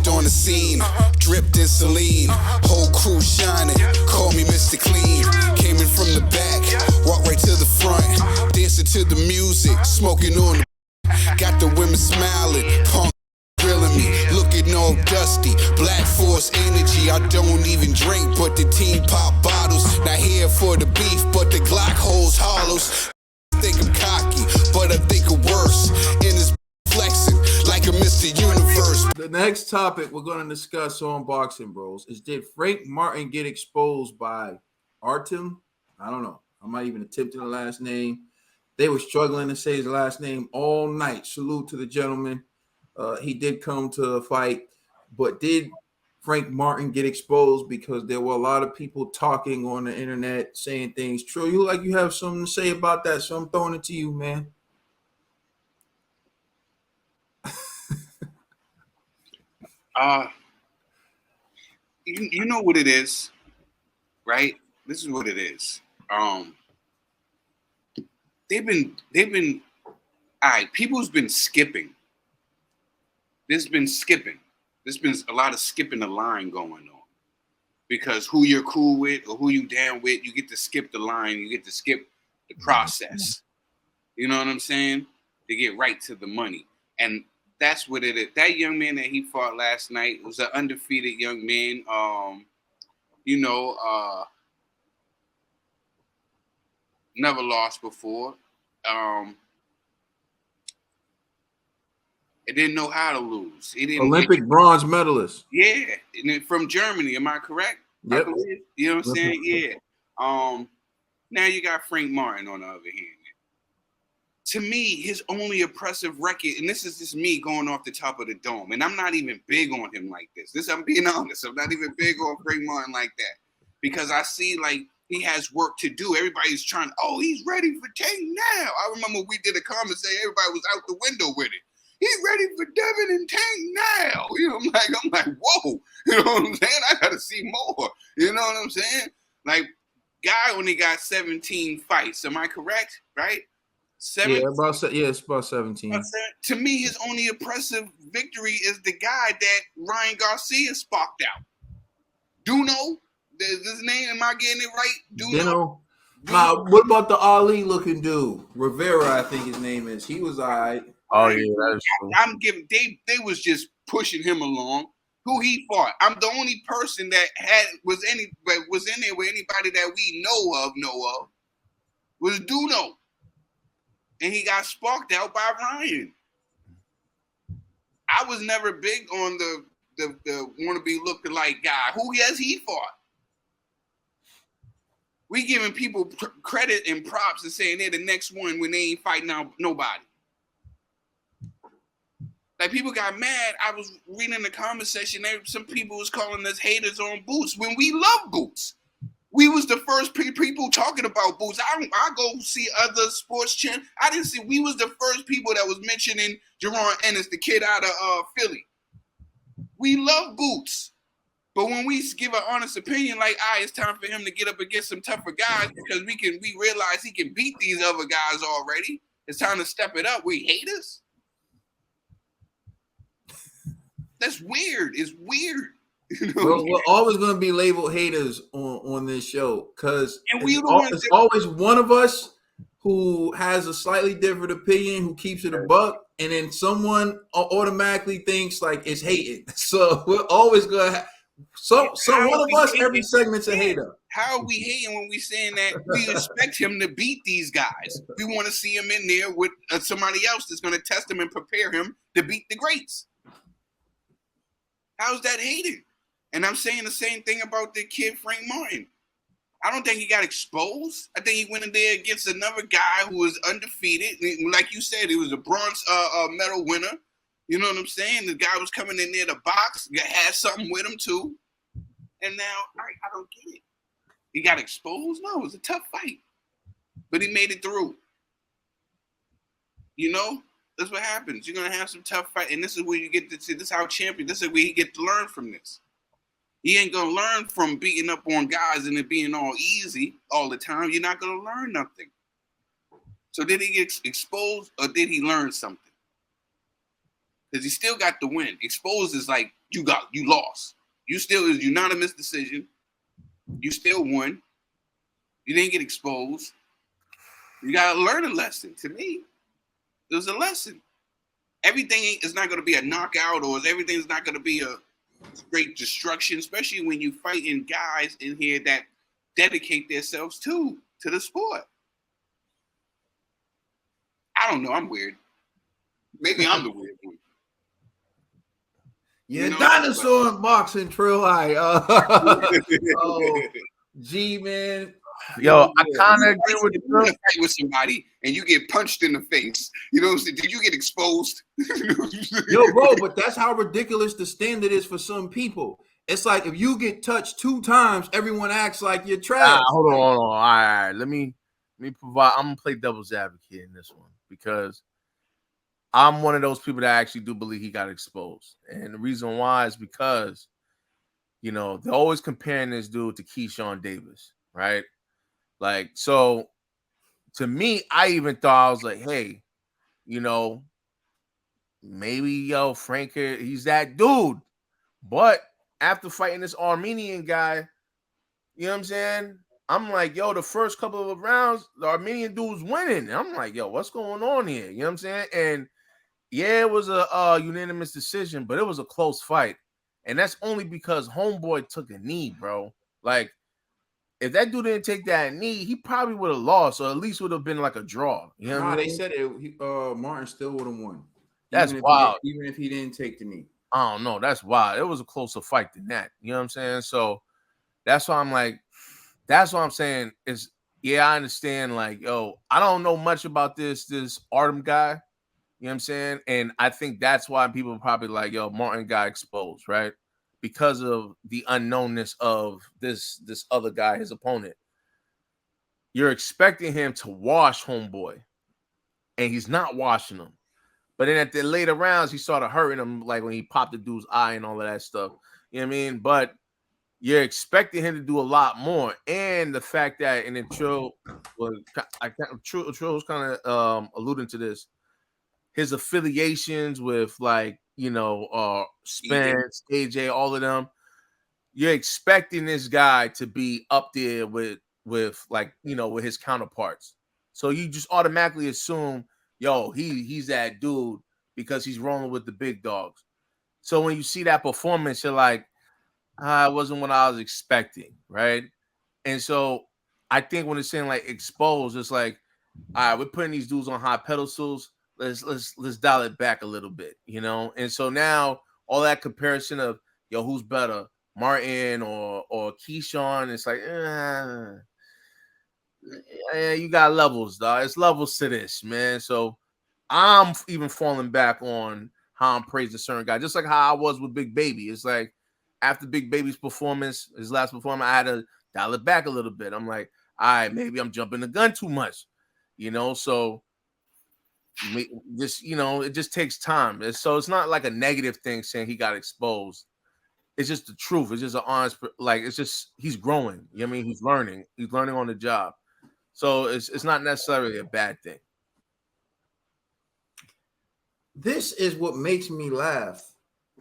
Stepped on the scene, dripped in saline. Whole crew shining, call me Mr. Clean. Came in from the back, walked right to the front. Dancing to the music, smoking on the. Got the women smiling, punk grilling me, looking all dusty. Black Force energy, I don't even drink, but the team pop bottles. Not here for the beef, but the Glock holds hollows. Think I'm cocky, but I think I'm worse. In this flexing like a Mr. Universe. The next topic we're going to discuss on Boxing Bros is, did Frank Martin get exposed by Artem? I don't know. I'm not even attempting the last name. They were struggling to say his last name all night. Salute to the gentleman. He did come to a fight, but did Frank Martin get exposed? Because there were a lot of people talking on the internet saying things. True, you like you have something to say about that, so I'm throwing it to you, man. You know what it is, right? This is what it is. They've been all right, people's been skipping. There's been skipping. There's been a lot of skipping the line going on. Because who you're cool with or who you down with, you get to skip the line, you get to skip the process. You know what I'm saying? To get right to the money. And that's what it is. That young man that he fought last night was an undefeated young man. Never lost before. It didn't know how to lose. He didn't Olympic bronze medalist. Yeah, and from Germany. Am I correct? Yep. You know what I'm saying? Yeah. Now you got Frank Martin on the other hand. To me, his only impressive record, and this is just me going off the top of the dome, and I'm not even big on him like this. I'm being honest. I'm not even big on Frank Martin like that because I see like he has work to do. Everybody's trying. Oh, he's ready for Tank now. I remember we did a comment saying everybody was out the window with it. He's ready for Devin and Tank now. You know, I'm like, whoa. You know what I'm saying? I gotta see more. You know what I'm saying? Like, guy only got 17 fights. Am I correct? Right? It's about 17. To me, his only impressive victory is the guy that Ryan Garcia sparked out. Duno? Is his name? Am I getting it right? Duno. Nah, what about the Ali looking dude? Rivera, I think his name is. He was all right. Oh yeah, that is true. I'm giving. They was just pushing him along. Who he fought? I'm the only person that was in there with anybody that we know of was Duno, and he got sparked out by Ryan. I was never big on the wannabe lookalike guy. Who has he fought? We giving people credit and props and saying they're the next one when they ain't fighting out nobody. Like, people got mad. I was reading the comment section. Some people was calling us haters on Boots when we love Boots. We was the first people talking about Boots. I go see other sports channels. I didn't see. We was the first people that was mentioning Jerron Ennis, the kid out of Philly. We love Boots. But when we give an honest opinion, like, it's time for him to get up against some tougher guys because we realize he can beat these other guys already. It's time to step it up. We haters? That's weird. It's weird. You know? Well, we're always going to be labeled haters on this show because it's always one of us who has a slightly different opinion, who keeps it a buck, and then someone automatically thinks like it's hating. So we're always going to have one of us every segment's a hater. How are we hating when we saying that we expect him to beat these guys? We want to see him in there with somebody else that's going to test him and prepare him to beat the greats. How's that hating? And I'm saying the same thing about the kid Frank Martin. I don't think he got exposed. I think he went in there against another guy who was undefeated. Like you said, he was a bronze medal winner. You know what I'm saying? The guy was coming in there to box. Had something with him too. And now I don't get it. He got exposed? No, it was a tough fight. But he made it through. You know? That's what happens. You're going to have some tough fight. And this is where you get to see, this is how champion, this is where you get to learn from this. You ain't going to learn from beating up on guys and it being all easy all the time. You're not going to learn nothing. So did he get exposed or did he learn something? because he still got the win. Exposed is like you lost. You still is unanimous decision. You still won. You didn't get exposed. You gotta learn a lesson. To me, it was a lesson. Everything is not gonna be a knockout, or everything's not gonna be a great destruction, especially when you fighting guys in here that dedicate themselves to the sport. I don't know. I'm weird. Maybe I'm the weird one. Yeah, you know, dinosaur in boxing, Trill. G man. Yo, I kind of agree with you. Fight with somebody and you get punched in the face. You know what I'm saying? Did you get exposed? Yo, bro, but that's how ridiculous the standard is for some people. It's like if you get touched 2 times, everyone acts like you're trash. Hold on. All right. Let me provide. I'm gonna play devil's advocate in this one because I'm one of those people that actually do believe he got exposed, and the reason why is because, you know, they're always comparing this dude to Keyshawn Davis, right? Like, so to me, I even thought, I was like, hey, you know, maybe Frank, he's that dude. But after fighting this Armenian guy, you know what I'm saying? I'm like, yo, the first couple of rounds, the Armenian dude's winning. And I'm like, yo, what's going on here? You know what I'm saying? And yeah, it was a unanimous decision, but it was a close fight. And that's only because Homeboy took a knee, bro. Like, if that dude didn't take that knee, he probably would have lost, or at least would have been like a draw. You know what I mean? They said Martin still would have won. That's wild. Even if he didn't take the knee. I don't know. That's wild. It was a closer fight than that. You know what I'm saying? So that's why I'm like, that's what I'm saying is, yeah, I understand. Like, yo, I don't know much about this Artem guy. You know what I'm saying? And I think that's why people are probably like, yo, Martin got exposed, right? Because of the unknownness of this other guy, his opponent. You're expecting him to wash Homeboy, and he's not washing him. But then at the later rounds, he started hurting him, like when he popped the dude's eye and all of that stuff. You know what I mean? But you're expecting him to do a lot more. And the fact that, and then Trill was kind of alluding to this, his affiliations with, like, you know, Spence, AJ, all of them. You're expecting this guy to be up there with like, you know, with his counterparts. So you just automatically assume, yo, he's that dude because he's rolling with the big dogs. So when you see that performance, you're like, it wasn't what I was expecting, right? And so I think when it's saying like exposed, it's like, all right, we're putting these dudes on high pedestals. Let's dial it back a little bit, you know. And so now all that comparison of, yo, who's better, Martin or Keyshawn? It's like, you got levels, dog. It's levels to this, man. So I'm even falling back on how I'm praising certain guys, just like how I was with Big Baby. It's like after Big Baby's performance, his last performance, I had to dial it back a little bit. I'm like, all right, maybe I'm jumping the gun too much, you know. So just, you know, it just takes time. So it's not like a negative thing saying he got exposed. It's just the truth. It's just an honest, like, it's just, he's growing. You know what I mean? He's learning on the job. So it's not necessarily a bad thing. This is what makes me laugh,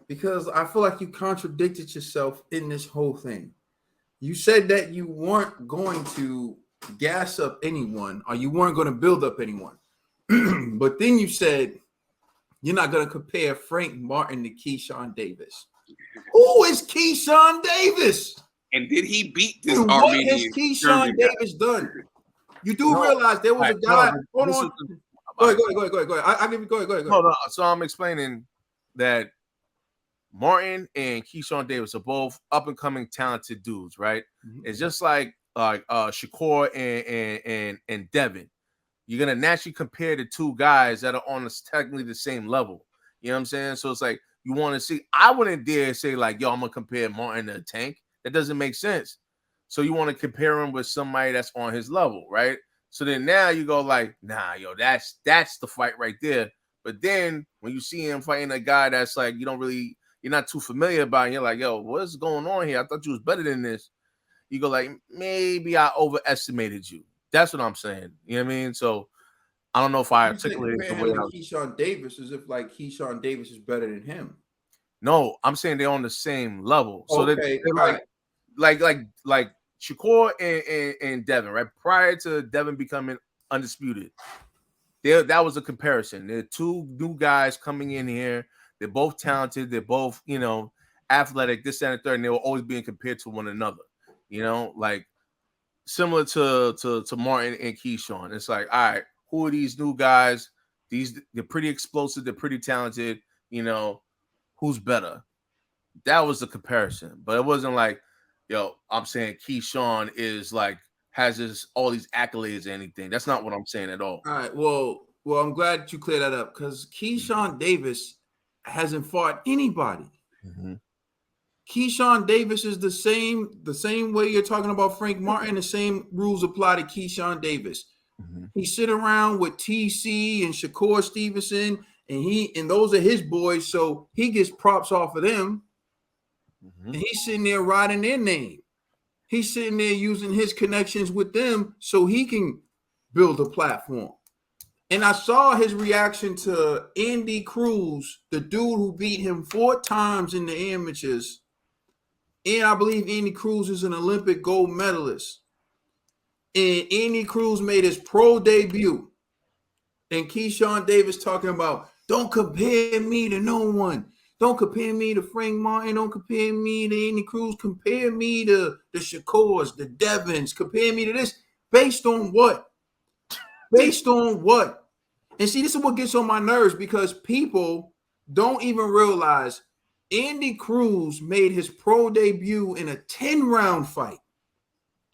because I feel like you contradicted yourself in this whole thing. You said that you weren't going to gas up anyone, or you weren't going to build up anyone. But then you said you're not going to compare Frank Martin to Keyshawn Davis. Who is Keyshawn Davis? And did he beat this Dude, Armenian? What has Keyshawn Davis done? You do realize there was a guy. Hold on. Go ahead. I'll give you. Go ahead. Hold on. So I'm explaining that Martin and Keyshawn Davis are both up and coming talented dudes, right? Mm-hmm. It's just like Shakur and Devin. You're gonna naturally compare the two guys that are on technically the same level. You know what I'm saying? So it's like you want to see. I wouldn't dare say like, yo, I'm gonna compare Martin to Tank. That doesn't make sense. So you want to compare him with somebody that's on his level, right? So then now you go like, nah, yo, that's the fight right there. But then when you see him fighting a guy that's like you're not too familiar about, and you're like, yo, what's going on here? I thought you was better than this. You go like, maybe I overestimated you. That's what I'm saying. You know what I mean? So I don't know if I You said articulated the comparing way him I to Keyshawn Davis as if like Keyshawn Davis is better than him. No, I'm saying they're on the same level. So Okay, they're all like Shakur and Devin, right? Prior to Devin becoming undisputed, that was a comparison. They're two new guys coming in here. They're both talented. They're both, athletic, this and the third, and they were always being compared to one another. Like similar to Martin and Keyshawn. It's like, all right, who are these new guys? They're pretty explosive. They're pretty talented. Who's better? That was the comparison, but it wasn't like, I'm saying Keyshawn is like has all these accolades or anything. That's not what I'm saying at all. All right. Well, I'm glad that you cleared that up because Keyshawn Davis hasn't fought anybody. Mm-hmm. Keyshawn Davis is the same way you're talking about Frank Martin. The same rules apply to Keyshawn Davis. Mm-hmm. He sit around with TC and Shakur Stevenson, and those are his boys, so he gets props off of them. Mm-hmm. And he's sitting there riding their name. He's sitting there using his connections with them so he can build a platform. And I saw his reaction to Andy Cruz, the dude who beat him 4 times in the amateurs. And I believe Andy Cruz is an Olympic gold medalist. And Andy Cruz made his pro debut. And Keyshawn Davis talking about, don't compare me to no one. Don't compare me to Frank Martin. Don't compare me to Andy Cruz. Compare me to the Shakurs, the Devins. Compare me to this. Based on what? Based on what? And see, this is what gets on my nerves because people don't even realize Andy Cruz made his pro debut in a 10-round fight.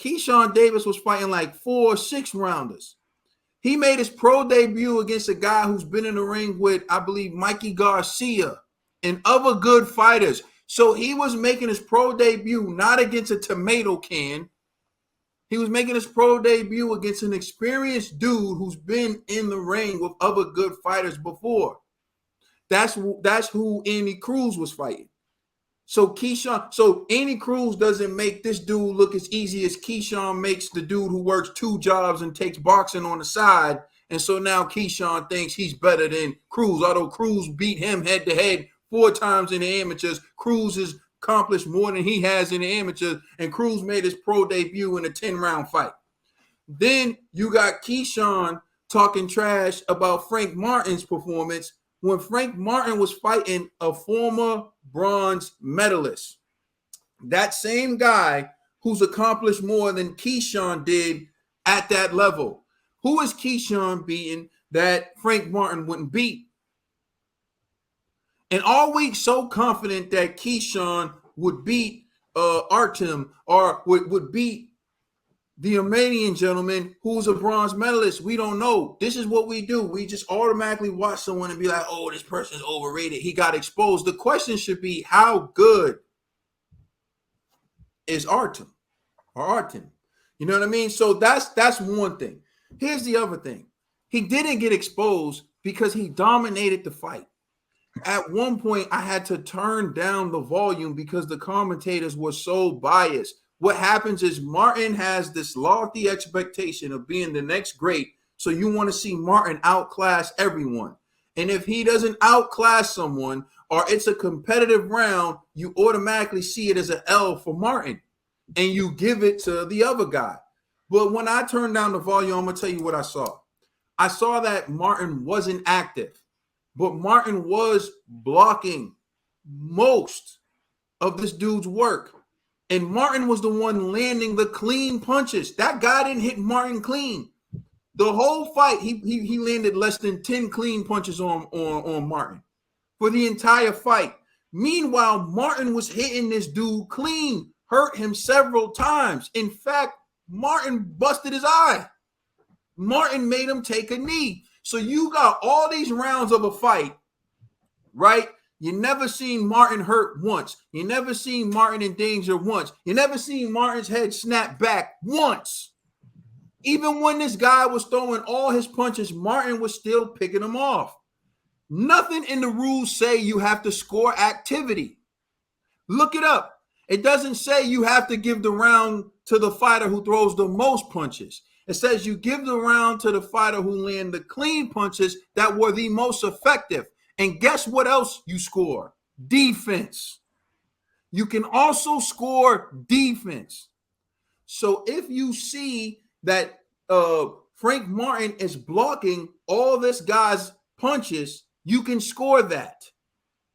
Keyshawn Davis was fighting like 4 or 6 rounders. He made his pro debut against a guy who's been in the ring with, I believe, Mikey Garcia and other good fighters. So he was making his pro debut not against a tomato can. He was making his pro debut against an experienced dude who's been in the ring with other good fighters before. That's who Andy Cruz was fighting. So Andy Cruz doesn't make this dude look as easy as Keyshawn makes the dude who works 2 jobs and takes boxing on the side. And so now Keyshawn thinks he's better than Cruz, although Cruz beat him head to head 4 times in the amateurs. Cruz has accomplished more than he has in the amateurs, and Cruz made his pro debut in a 10-round fight. Then you got Keyshawn talking trash about Frank Martin's performance when Frank Martin was fighting a former bronze medalist. That same guy who's accomplished more than Keyshawn did at that level. Who is Keyshawn beating that Frank Martin wouldn't beat? And are we so confident that Keyshawn would beat Artem or would beat the Armenian gentleman who's a bronze medalist? We don't know. This is what we do. We just automatically watch someone and be like, oh, this person's overrated. He got exposed. The question should be, how good is Artem or Artem? You know what I mean? So that's one thing. Here's the other thing. He didn't get exposed because he dominated the fight. At one point, I had to turn down the volume because the commentators were so biased. What happens is Martin has this lofty expectation of being the next great, so you want to see Martin outclass everyone. And if he doesn't outclass someone or it's a competitive round, you automatically see it as an L for Martin, and you give it to the other guy. But when I turned down the volume, I'm going to tell you what I saw. I saw that Martin wasn't active. But Martin was blocking most of this dude's work. And Martin was the one landing the clean punches. That guy didn't hit Martin clean. The whole fight, he landed less than 10 clean punches on Martin for the entire fight. Meanwhile, Martin was hitting this dude clean, hurt him several times. In fact, Martin busted his eye. Martin made him take a knee. So you got all these rounds of a fight, right? You never seen Martin hurt once. You never seen Martin in danger once. You never seen Martin's head snap back once. Even when this guy was throwing all his punches, Martin was still picking them off. Nothing in the rules say you have to score activity. Look it up. It doesn't say you have to give the round to the fighter who throws the most punches. It says you give the round to the fighter who land the clean punches that were the most effective. And guess what else you score? Defense. You can also score defense. So if you see that Frank Martin is blocking all this guy's punches, you can score that.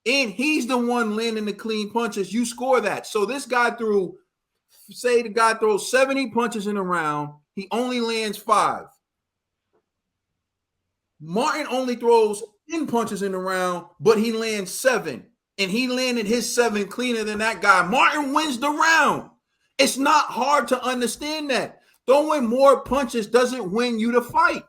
And he's the one landing the clean punches. You score that. So this guy threw, say the guy throws 70 punches in a round. He only lands 5. Martin only throws 10 punches in a round, but he lands 7. And he landed his 7 cleaner than that guy. Martin wins the round. It's not hard to understand that. Throwing more punches doesn't win you the fight.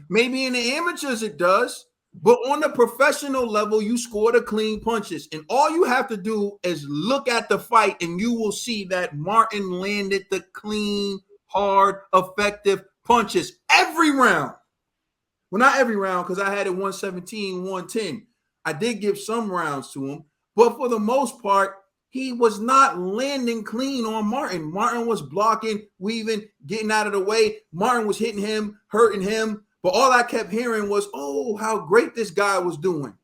Maybe in the amateurs it does, but on the professional level, you score the clean punches. And all you have to do is look at the fight and you will see that Martin landed the clean, hard, effective punches every round. Well, not every round, because I had it 117, 110. I did give some rounds to him, but for the most part, he was not landing clean on Martin. Martin was blocking, weaving, getting out of the way. Martin was hitting him, hurting him. But all I kept hearing was, oh, how great this guy was doing.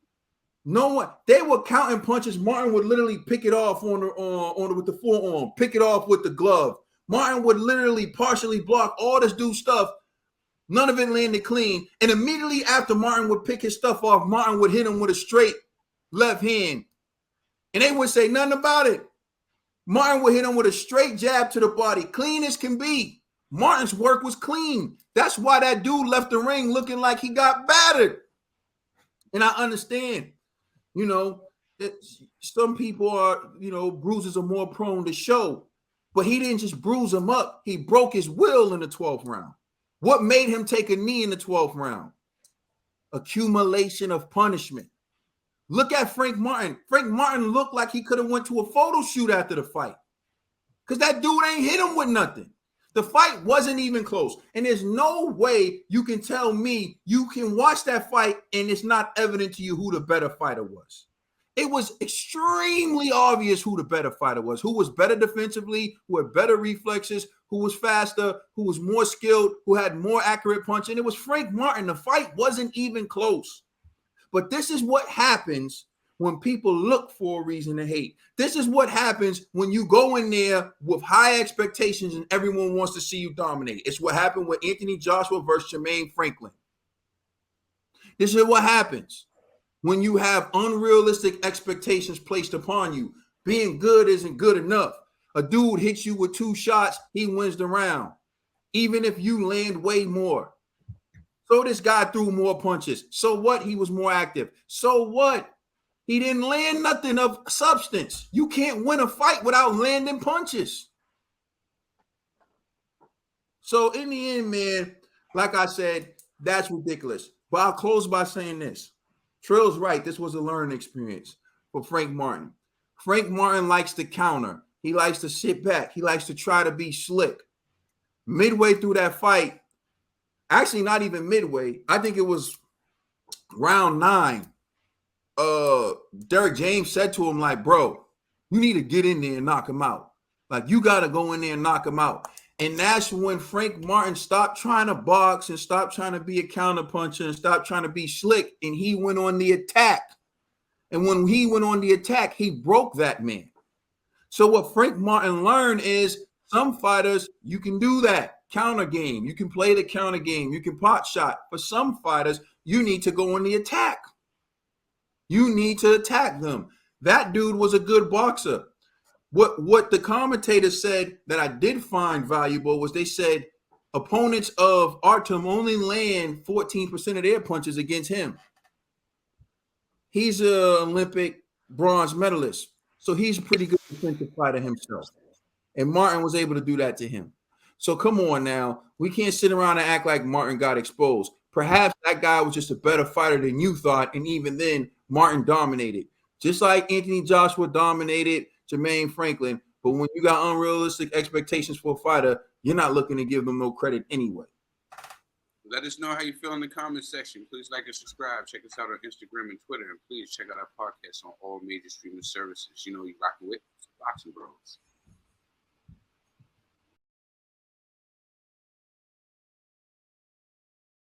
No one, they were counting punches. Martin would literally pick it off with the forearm, pick it off with the glove. Martin would literally partially block all this dude's stuff. None of it landed clean. And immediately after Martin would pick his stuff off, Martin would hit him with a straight left hand. And they would say nothing about it. Martin would hit him with a straight jab to the body, clean as can be. Martin's work was clean. That's why that dude left the ring looking like he got battered. And I understand, that some people are, bruises are more prone to show. But he didn't just bruise him up. He broke his will in the 12th round. What made him take a knee in the 12th round? Accumulation of punishment. Look at Frank Martin. Frank Martin looked like he could have went to a photo shoot after the fight. Because that dude ain't hit him with nothing. The fight wasn't even close. And there's no way you can tell me you can watch that fight and it's not evident to you who the better fighter was. It was extremely obvious who the better fighter was, who was better defensively, who had better reflexes, who was faster, who was more skilled, who had more accurate punch. And it was Frank Martin. The fight wasn't even close. But this is what happens when people look for a reason to hate. This is what happens when you go in there with high expectations and everyone wants to see you dominate. It's what happened with Anthony Joshua versus Jermaine Franklin. This is what happens when you have unrealistic expectations placed upon you. Being good isn't good enough. A dude hits you with 2 shots, he wins the round, even if you land way more. So this guy threw more punches. So what? He was more active. So what? He didn't land nothing of substance. You can't win a fight without landing punches. So in the end, man, like I said, that's ridiculous. But I'll close by saying this. Trill's right. This was a learning experience for Frank Martin. Frank Martin likes to counter. He likes to sit back. He likes to try to be slick. Midway through that fight, actually not even midway, I think it was round 9. Derek James said to him, like, bro, you need to get in there and knock him out. Like, you got to go in there and knock him out. And that's when Frank Martin stopped trying to box and stopped trying to be a counterpuncher and stopped trying to be slick. And he went on the attack. And when he went on the attack, he broke that man. So what Frank Martin learned is some fighters, you can do that. Counter game. You can play the counter game. You can pot shot. For some fighters, you need to go on the attack. You need to attack them. That dude was a good boxer. What the commentators said that I did find valuable was they said opponents of Artem only land 14% of their punches against him. He's an Olympic bronze medalist, so he's a pretty good defensive fighter himself. And Martin was able to do that to him. So come on now. We can't sit around and act like Martin got exposed. Perhaps that guy was just a better fighter than you thought, and even then, Martin dominated. Just like Anthony Joshua dominated Jermaine Franklin, but when you got unrealistic expectations for a fighter, you're not looking to give them no credit anyway. Let us know how you feel in the comment section. Please like and subscribe. Check us out on Instagram and Twitter, and please check out our podcast on all major streaming services. You know you rocking with Boxing Bros.